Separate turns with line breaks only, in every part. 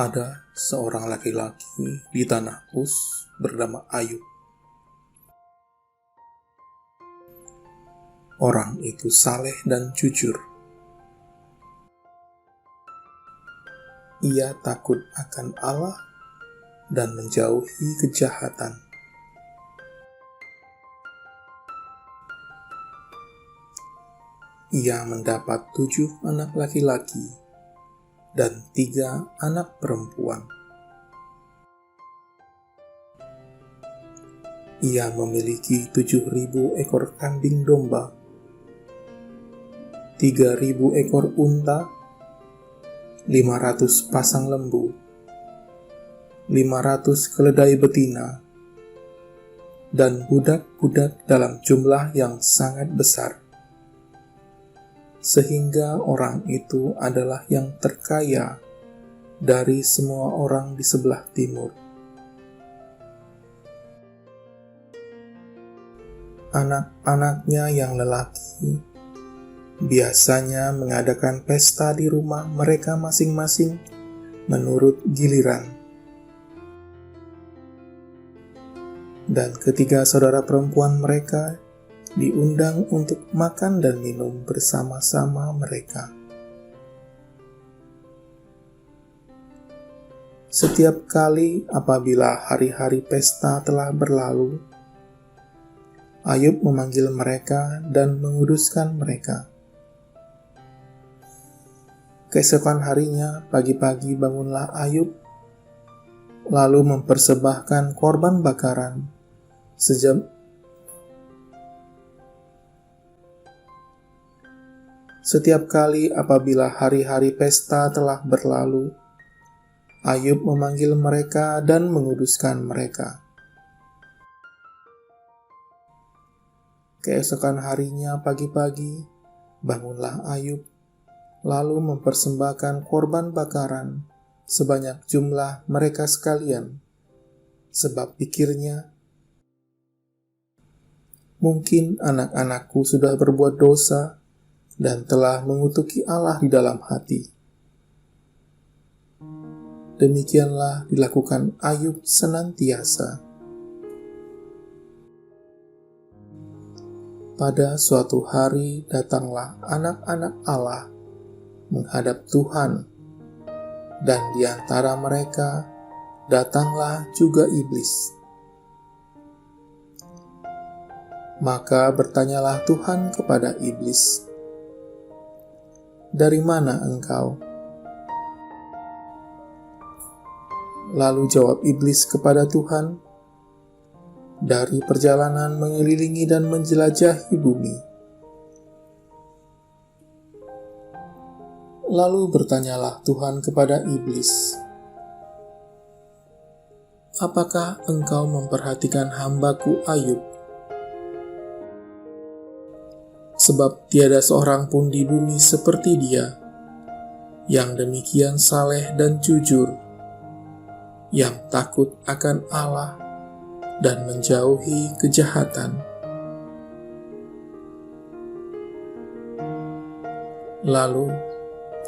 Ada seorang laki-laki di tanah Uz bernama Ayub. Orang itu saleh dan jujur. Ia takut akan Allah dan menjauhi kejahatan. Ia mendapat 7 anak laki-laki dan 3 anak perempuan. Ia memiliki 7.000 ekor kambing domba, 3.000 ekor unta, 500 pasang lembu, 500 keledai betina, dan budak-budak dalam jumlah yang sangat besar. Sehingga orang itu adalah yang terkaya dari semua orang di sebelah timur. Anak-anaknya yang lelaki biasanya mengadakan pesta di rumah mereka masing-masing menurut giliran. Dan ketiga saudara perempuan mereka diundang untuk makan dan minum bersama-sama mereka. Setiap kali apabila hari-hari pesta telah berlalu, Ayub memanggil mereka dan menguduskan mereka. Keesokan harinya, pagi-pagi bangunlah Ayub, lalu mempersembahkan korban bakaran Setiap kali apabila hari-hari pesta telah berlalu, Ayub memanggil mereka dan menguduskan mereka. Keesokan harinya pagi-pagi, bangunlah Ayub, lalu mempersembahkan korban bakaran sebanyak jumlah mereka sekalian, sebab pikirnya, mungkin anak-anakku sudah berbuat dosa dan telah mengutuki Allah di dalam hati. Demikianlah dilakukan Ayub senantiasa. Pada suatu hari datanglah anak-anak Allah menghadap Tuhan, dan di antara mereka datanglah juga iblis. Maka bertanyalah Tuhan kepada iblis, "Dari mana engkau?" Lalu jawab iblis kepada Tuhan, "Dari perjalanan mengelilingi dan menjelajahi bumi." Lalu bertanyalah Tuhan kepada iblis, "Apakah engkau memperhatikan hamba-Ku Ayub? Sebab tiada seorang pun di bumi seperti dia, yang demikian saleh dan jujur, yang takut akan Allah dan menjauhi kejahatan." Lalu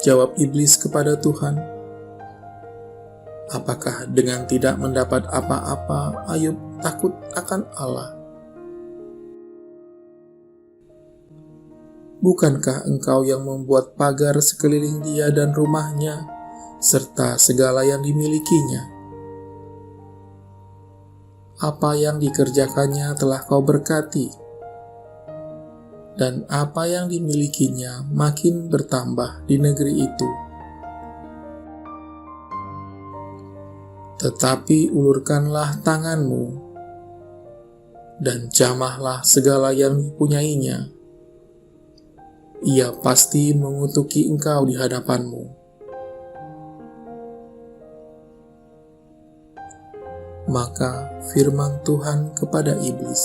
jawab iblis kepada Tuhan, "Apakah dengan tidak mendapat apa-apa Ayub takut akan Allah? Bukankah engkau yang membuat pagar sekeliling dia dan rumahnya, serta segala yang dimilikinya? Apa yang dikerjakannya telah kau berkati, dan apa yang dimilikinya makin bertambah di negeri itu. Tetapi ulurkanlah tanganmu, dan jamahlah segala yang dipunyainya. Ia pasti mengutuki engkau di hadapanmu." Maka firman Tuhan kepada iblis,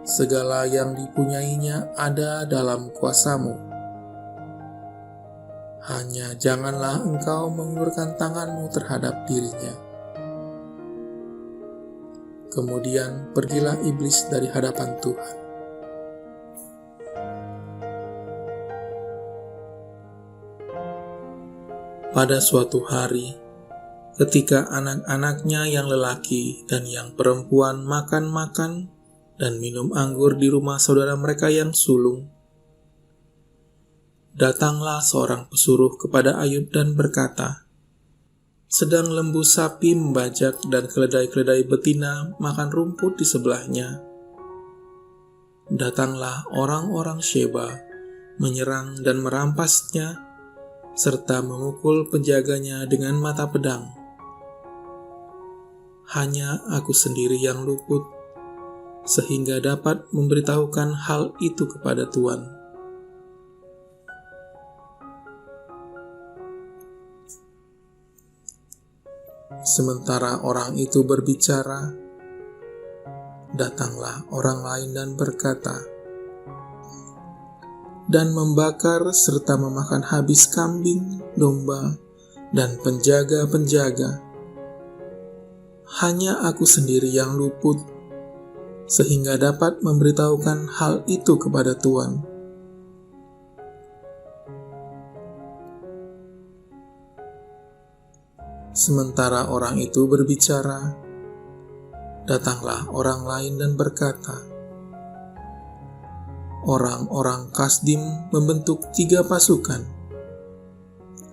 "Segala yang dipunyainya ada dalam kuasamu. Hanya janganlah engkau mengulurkan tanganmu terhadap dirinya." Kemudian pergilah iblis dari hadapan Tuhan. Pada suatu hari, ketika anak-anaknya yang lelaki dan yang perempuan makan-makan dan minum anggur di rumah saudara mereka yang sulung, datanglah seorang pesuruh kepada Ayub dan berkata, sedang lembu sapi membajak dan keledai-keledai betina makan rumput di sebelahnya. Datanglah orang-orang Sheba menyerang dan merampasnya, serta memukul penjaganya dengan mata pedang. Hanya aku sendiri yang luput, sehingga dapat memberitahukan hal itu kepada Tuan. Sementara orang itu berbicara, datanglah orang lain dan berkata, dan membakar serta memakan habis kambing, domba, dan penjaga-penjaga. Hanya aku sendiri yang luput, sehingga dapat memberitahukan hal itu kepada Tuan. Sementara orang itu berbicara, datanglah orang lain dan berkata, orang-orang Kasdim membentuk 3 pasukan,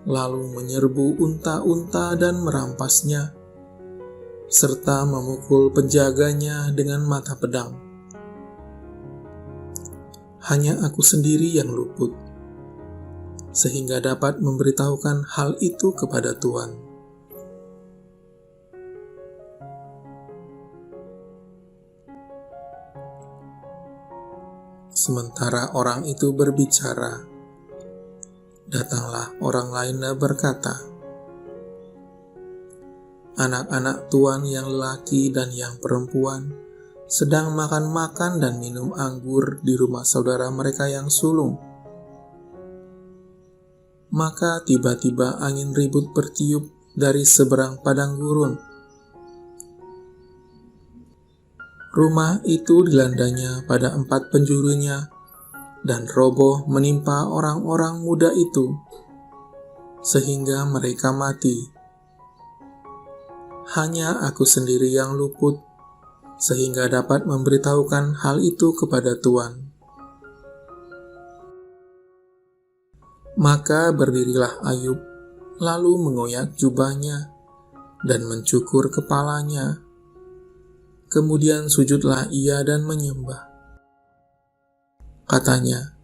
lalu menyerbu unta-unta dan merampasnya, serta memukul penjaganya dengan mata pedang. Hanya aku sendiri yang luput, sehingga dapat memberitahukan hal itu kepada Tuan. Sementara orang itu berbicara, datanglah orang lain dan berkata, anak-anak Tuan yang lelaki dan yang perempuan sedang makan-makan dan minum anggur di rumah saudara mereka yang sulung. Maka tiba-tiba angin ribut bertiup dari seberang padang gurun. Rumah itu dilandanya pada 4 penjurunya, dan roboh menimpa orang-orang muda itu, sehingga mereka mati. Hanya aku sendiri yang luput, sehingga dapat memberitahukan hal itu kepada Tuan. Maka berdirilah Ayub, lalu mengoyak jubahnya, dan mencukur kepalanya. Kemudian sujudlah ia dan menyembah. Katanya,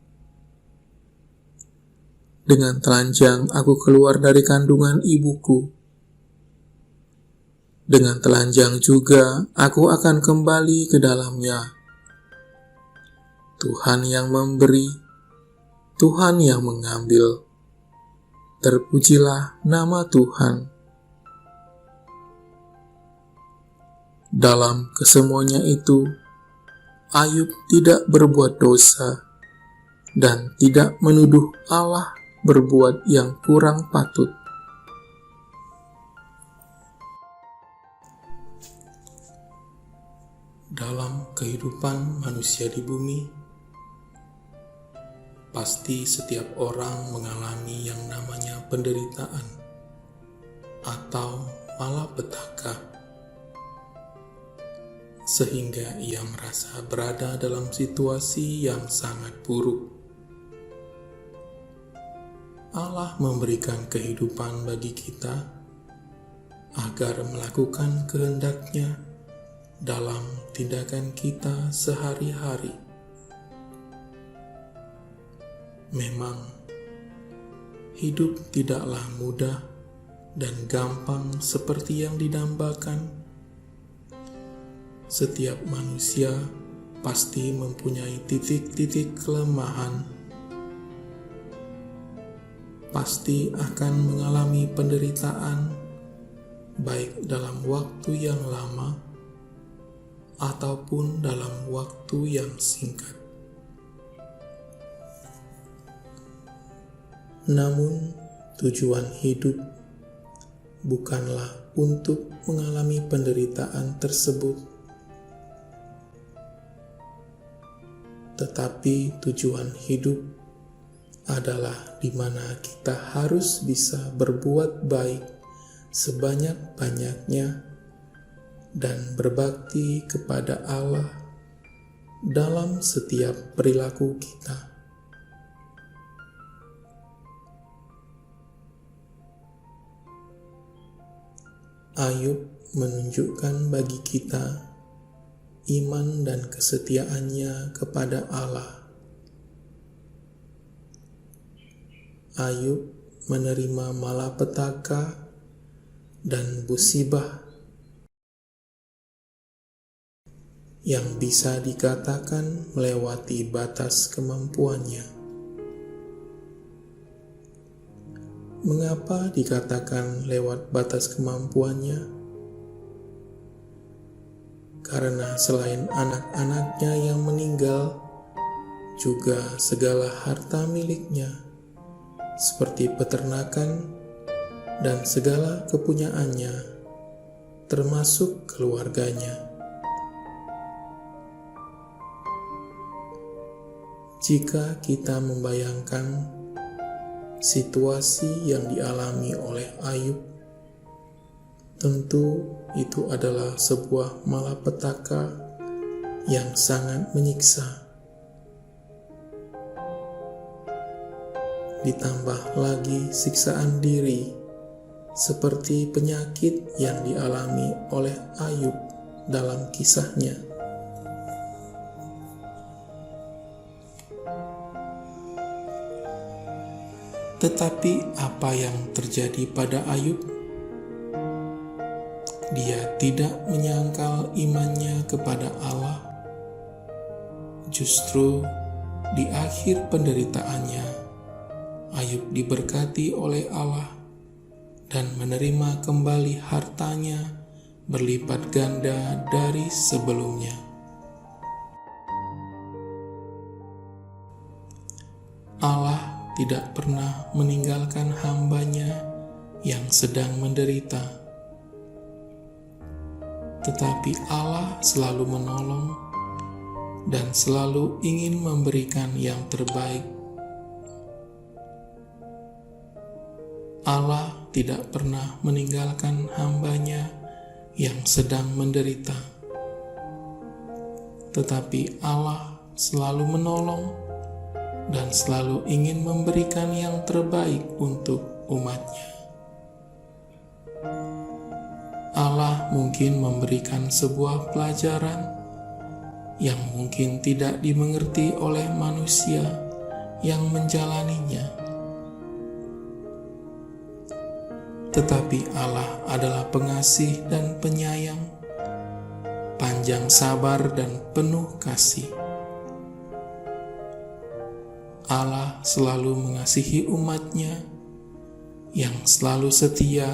dengan telanjang aku keluar dari kandungan ibuku. Dengan telanjang juga aku akan kembali ke dalamnya. Tuhan yang memberi, Tuhan yang mengambil. Terpujilah nama Tuhan. Dalam kesemuanya itu, Ayub tidak berbuat dosa dan tidak menuduh Allah berbuat yang kurang patut. Dalam kehidupan manusia di bumi, pasti setiap orang mengalami yang namanya penderitaan atau malapetaka, sehingga ia merasa berada dalam situasi yang sangat buruk. Allah memberikan kehidupan bagi kita agar melakukan kehendak-Nya dalam tindakan kita sehari-hari. Memang, hidup tidaklah mudah dan gampang seperti yang didambakan. Setiap manusia pasti mempunyai titik-titik kelemahan, pasti akan mengalami penderitaan, baik dalam waktu yang lama ataupun dalam waktu yang singkat. Namun, tujuan hidup bukanlah untuk mengalami penderitaan tersebut, tetapi tujuan hidup adalah di mana kita harus bisa berbuat baik sebanyak-banyaknya dan berbakti kepada Allah dalam setiap perilaku kita. Ayub menunjukkan bagi kita iman dan kesetiaannya kepada Allah. Ayub menerima malapetaka dan musibah yang bisa dikatakan melewati batas kemampuannya. Mengapa dikatakan lewat batas kemampuannya? Karena selain anak-anaknya yang meninggal, juga segala harta miliknya, seperti peternakan dan segala kepunyaannya, termasuk keluarganya. Jika kita membayangkan situasi yang dialami oleh Ayub, tentu itu adalah sebuah malapetaka yang sangat menyiksa. Ditambah lagi siksaan diri, seperti penyakit yang dialami oleh Ayub dalam kisahnya. Tetapi apa yang terjadi pada Ayub? Dia tidak menyangkal imannya kepada Allah. Justru di akhir penderitaannya, Ayub diberkati oleh Allah dan menerima kembali hartanya berlipat ganda dari sebelumnya. Allah tidak pernah meninggalkan hamba-Nya yang sedang menderita. Tetapi Allah selalu menolong dan selalu ingin memberikan yang terbaik. Allah tidak pernah meninggalkan hamba-Nya yang sedang menderita. Tetapi Allah selalu menolong dan selalu ingin memberikan yang terbaik untuk umat-Nya. Allah mungkin memberikan sebuah pelajaran yang mungkin tidak dimengerti oleh manusia yang menjalaninya. Tetapi Allah adalah pengasih dan penyayang, panjang sabar dan penuh kasih. Allah selalu mengasihi umat-Nya yang selalu setia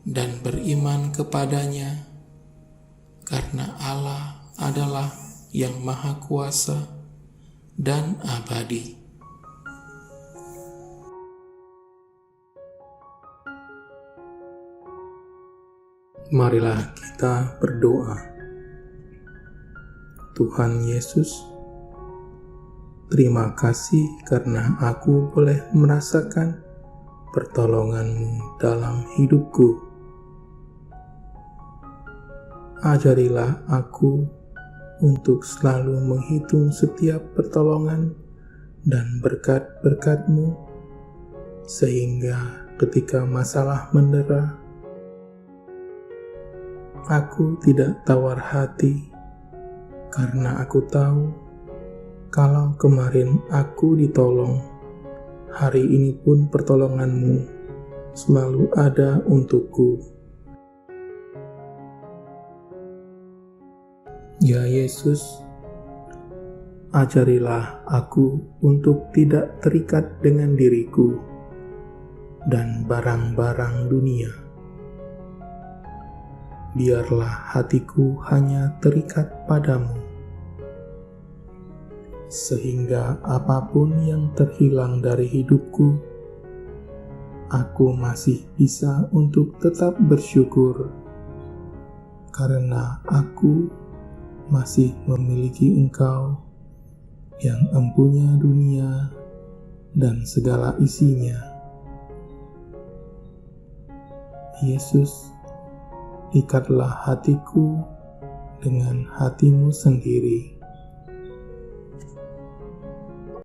dan beriman kepadanya, karena Allah adalah yang Maha Kuasa dan abadi. Marilah kita berdoa. Tuhan Yesus, terima kasih karena aku boleh merasakan pertolongan-Mu dalam hidupku. Ajarilah aku untuk selalu menghitung setiap pertolongan dan berkat-berkat-Mu, sehingga ketika masalah mendera, aku tidak tawar hati, karena aku tahu kalau kemarin aku ditolong, hari ini pun pertolongan-Mu selalu ada untukku. Ya Yesus, ajarilah aku untuk tidak terikat dengan diriku dan barang-barang dunia. Biarlah hatiku hanya terikat padamu, sehingga apapun yang terhilang dari hidupku, aku masih bisa untuk tetap bersyukur, karena aku masih memiliki Engkau yang empunya dunia dan segala isinya. Yesus, ikatlah hatiku dengan hatimu sendiri.